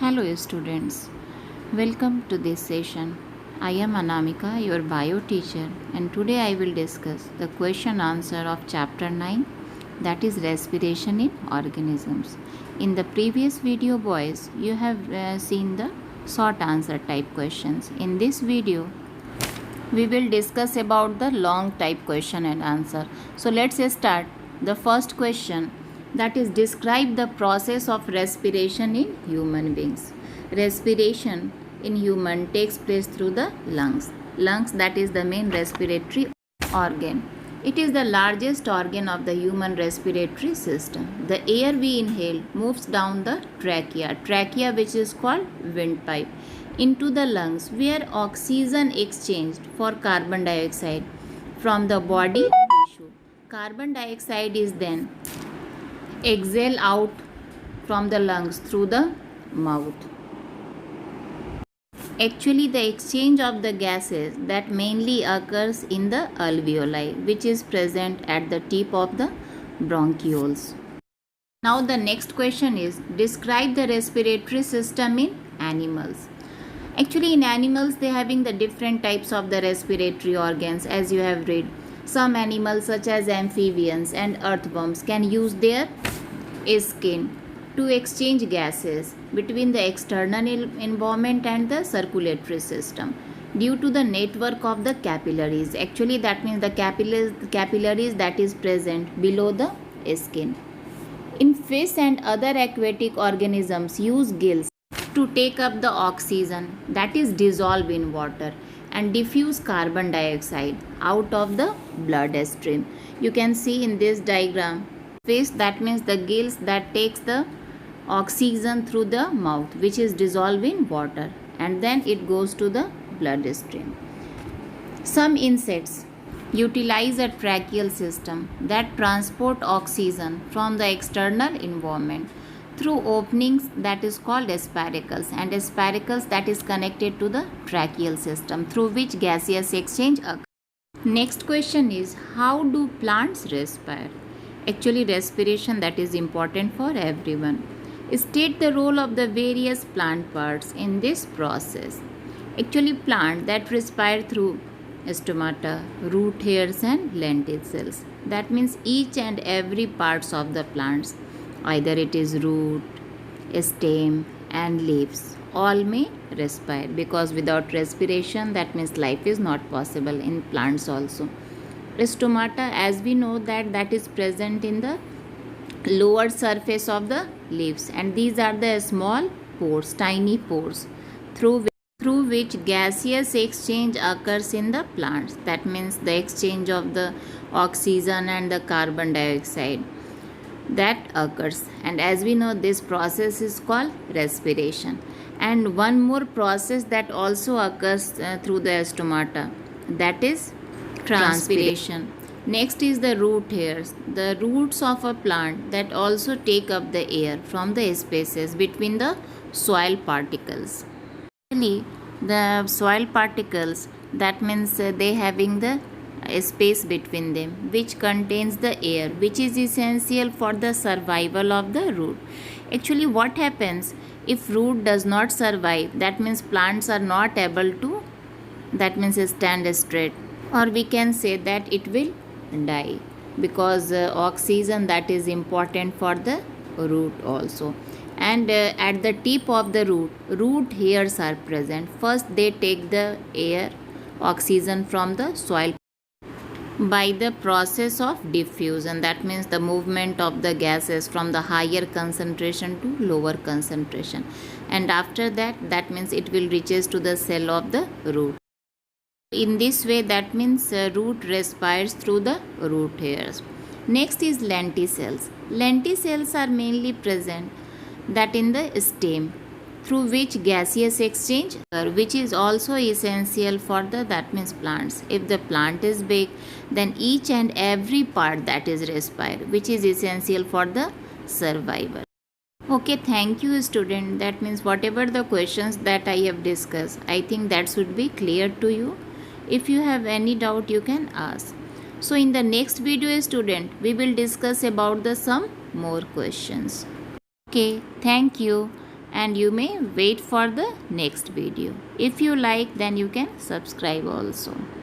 Hello students, welcome to this session. I am Anamika, your bio teacher, and today I will discuss the question answer of chapter 9, that is respiration in organisms. In the previous video boys, you have seen the short answer type questions. In this video, we will discuss about the long type question and answer. So let's start. The first question, that is describe the process of respiration in human beings. Respiration in human takes place through the lungs. Lungs, that is the main respiratory organ. It is the largest organ of the human respiratory system. The air we inhale moves down the trachea which is called windpipe, into the lungs where oxygen exchanged for carbon dioxide from the body tissue. Carbon dioxide is then exhaled out from the lungs through the mouth. Actually, the exchange of the gases that mainly occurs in the alveoli, which is present at the tip of the bronchioles. Now the next question is describe the respiratory system in animals. Actually, in animals, they having the different types of the respiratory organs, as you have read. Some animals such as amphibians and earthworms can use their skin to exchange gases between the external environment and the circulatory system due to the network of the capillaries. Actually, that means the capillaries that is present below the skin. In fish and other aquatic organisms use gills to take up the oxygen that is dissolved in water and diffuse carbon dioxide out of the bloodstream. You can see in this diagram fish, that means the gills that takes the oxygen through the mouth which is dissolved in water and then it goes to the bloodstream. Some insects utilize a tracheal system that transport oxygen from the external environment through openings that is called aspiracles, and aspiracles that is connected to the tracheal system through which gaseous exchange occurs. Next question is how do plants respire? Actually, respiration that is important for everyone. State the role of the various plant parts in this process. Actually, plant that respire through stomata, root hairs and lenticels. That means each and every parts of the plants, either it is root, stem and leaves, all may respire, because without respiration that means life is not possible in plants also. Stomata, as we know, that is present in the lower surface of the leaves, and these are the small pores, tiny pores through which gaseous exchange occurs in the plants. That means the exchange of the oxygen and the carbon dioxide that occurs, and as we know this process is called respiration. And one more process that also occurs through the stomata, that is transpiration. Next is the root hairs, the roots of a plant that also take up the air from the spaces between the soil particles. Actually, the soil particles, that means they having the space between them which contains the air which is essential for the survival of the root. Actually, what happens if root does not survive, that means plants are not able to, that means stand straight, or we can say that it will die, because oxygen that is important for the root also. And at the tip of the root hairs are present. First they take the air, oxygen from the soil by the process of diffusion, that means the movement of the gases from the higher concentration to lower concentration, and after that means it will reaches to the cell of the root. In this way, that means root respires through the root hairs. Next is lenticels. Lenticels are mainly present that in the stem, through which gaseous exchange which is also essential for the, that means plants. If the plant is big, then each and every part that is respire, which is essential for the survival. Okay, thank you student. That means whatever the questions that I have discussed, I think that should be clear to you. If you have any doubt, you can ask. So in the next video student, we will discuss about the some more questions. Okay, thank you. and you may wait for the next video. If you like, then you can subscribe also.